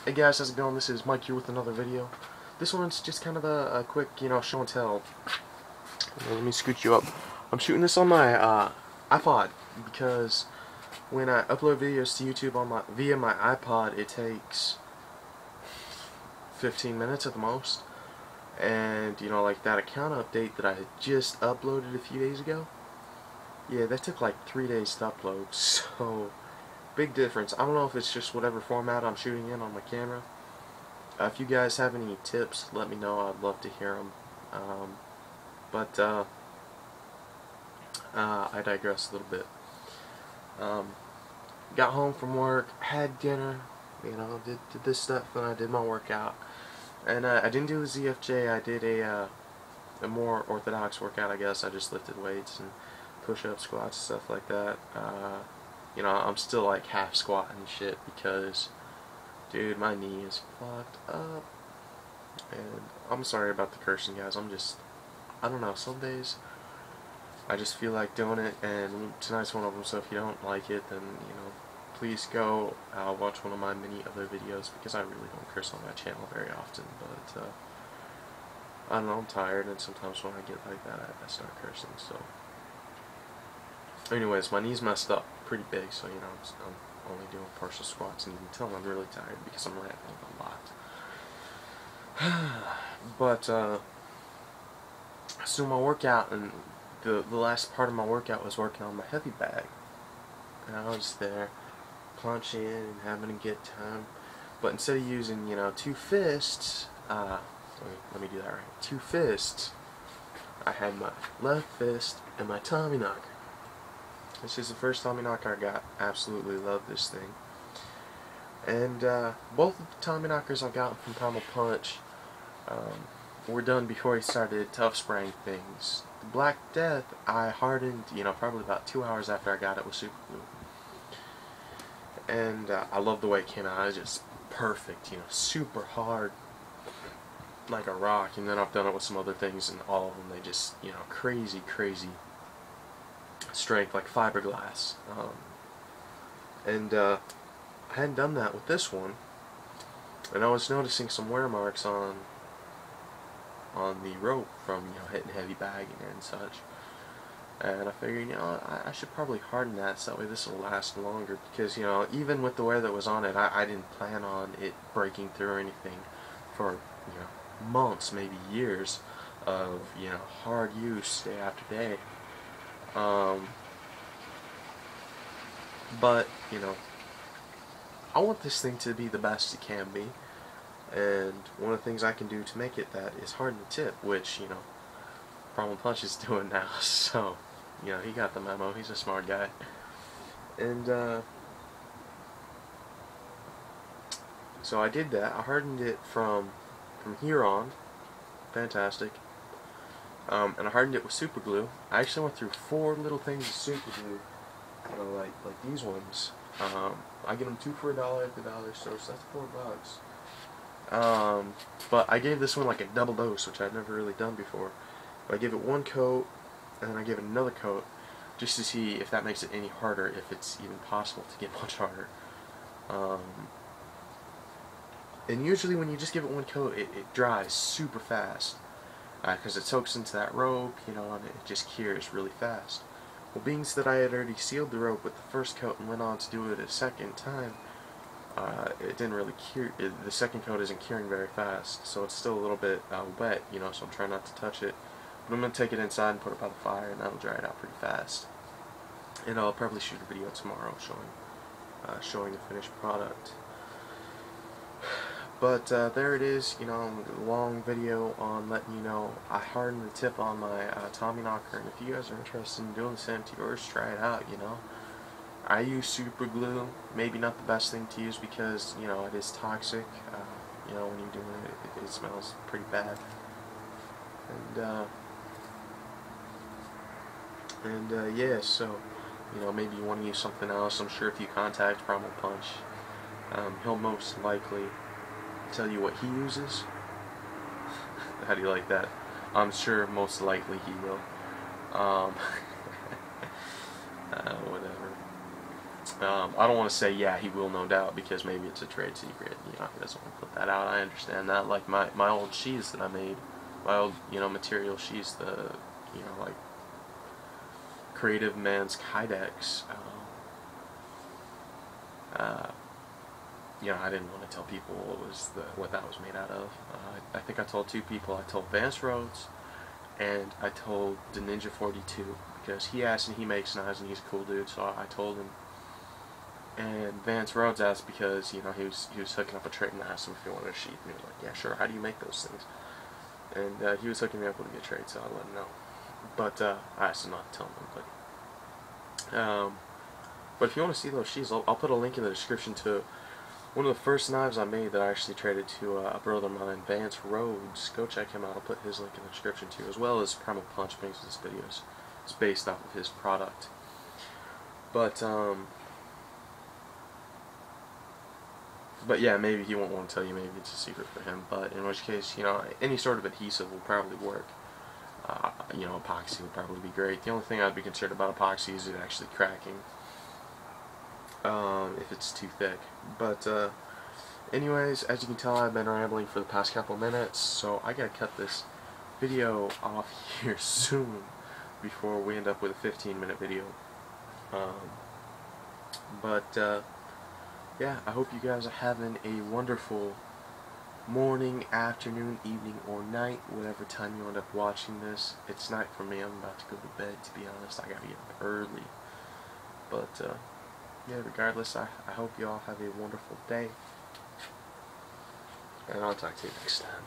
Hey guys, how's it going? This is Mike here with another video. This one's just kind of a quick, show and tell. Let me scoot you up. I'm shooting this on my iPod because when I upload videos to YouTube on via my iPod, it takes 15 minutes at the most. And like that account update that I had just uploaded a few days ago, yeah, that took like 3 days to upload. So big difference. I don't know if it's just whatever format I'm shooting in on my camera. If you guys have any tips, let me know. I'd love to hear them. I digress a little bit. Got home from work, had dinner, did this stuff, and I did my workout. And I didn't do the ZFJ. I did a more orthodox workout, I guess. I just lifted weights and push-ups, squats, stuff like that. I'm still like half squatting and shit because, dude, my knee is fucked up. And I'm sorry about the cursing, guys. I don't know, some days I just feel like doing it, and tonight's one of them. So if you don't like it, then please go watch one of my many other videos, because I really don't curse on my channel very often. But I don't know, I'm tired, and sometimes when I get like that, I start cursing. So anyways, my knee's messed up pretty big, so I'm only doing partial squats, and you can tell I'm really tired because I'm laughing a lot. But so my workout, and the last part of my workout was working on my heavy bag, and I was there punching and having a good time. But instead of using two fists, let me do that right. Two fists. I had my left fist and my Tommy knocker. This is the first Tommy knocker I got. Absolutely love this thing. And both of the Tommy knockers I got from Primal Punch were done before he started tough spraying things. The Black Death I hardened, probably about 2 hours after I got it with super glue. And I love the way it came out. It was just perfect, super hard, like a rock. And then I've done it with some other things, and all of them, they just, crazy strength, like fiberglass. I hadn't done that with this one, and I was noticing some wear marks on the rope from hitting heavy bagging and such. And I figured, I should probably harden that, so that way this will last longer, because even with the wear that was on it, I didn't plan on it breaking through or anything for months, maybe years of hard use day after day. But I want this thing to be the best it can be, and one of the things I can do to make it that is harden the tip, which Primal Punch is doing now. So he got the memo. He's a smart guy. And so I did that. I hardened it from here on. Fantastic. And I hardened it with super glue. I actually went through 4 little things of super glue, like these ones. I get them 2 for $1 at the dollar store, so that's $4. But I gave this one like a double dose, which I'd never really done before. But I gave it 1 coat, and then I gave it another coat, just to see if that makes it any harder, if it's even possible to get much harder. And usually when you just give it 1 coat, it dries super fast, because it soaks into that rope, and it just cures really fast. Well, being that I had already sealed the rope with the first coat and went on to do it a second time, it didn't really cure. The second coat isn't curing very fast, so it's still a little bit wet, so I'm trying not to touch it. But I'm going to take it inside and put it by the fire, and that'll dry it out pretty fast. And I'll probably shoot a video tomorrow showing the finished product. But there it is, long video on letting you know I hardened the tip on my Tommy knocker, and if you guys are interested in doing the same to yours, try it out. I use super glue. Maybe not the best thing to use because it is toxic. When you're doing it, it smells pretty bad. And yeah, so maybe you want to use something else. I'm sure if you contact Primal Punch, he'll most likely tell you what he uses. How do you like that? I'm sure most likely he will. Whatever. I don't want to say yeah he will, no doubt, because maybe it's a trade secret. You know, he doesn't want to put that out. I understand that. Like my old sheaths that I made, my old material sheaths, the like Creative Man's Kydex. I didn't want to tell people what that was made out of. I think I told two people. I told VanceRhodes, and I told the Ninja 42, because he asked and he makes knives and he's a cool dude. So I told him. And VanceRhodes asked because he was hooking up a trade, and I asked him if he wanted a sheath, and he was like, yeah, sure. How do you make those things? And he was hooking me up with a good trade, so I let him know. But I asked him not to tell him. But if you want to see those sheaths, I'll put a link in the description to one of the first knives I made that I actually traded to a brother of mine, VanceRhodes. Go check him out. I'll put his link in the description too, as well as Primal Punch, because this video is based off of his product. But yeah, maybe he won't want to tell you. Maybe it's a secret for him. But in which case, any sort of adhesive will probably work. Epoxy would probably be great. The only thing I'd be concerned about epoxy is it actually cracking. If it's too thick. But anyways, as you can tell, I've been rambling for the past couple minutes, so I gotta cut this video off here soon before we end up with a 15-minute video. Yeah, I hope you guys are having a wonderful morning, afternoon, evening, or night, whatever time you end up watching this. It's night for me. I'm about to go to bed, to be honest. I gotta get up early. But yeah, regardless, I hope you all have a wonderful day, and I'll talk to you next time.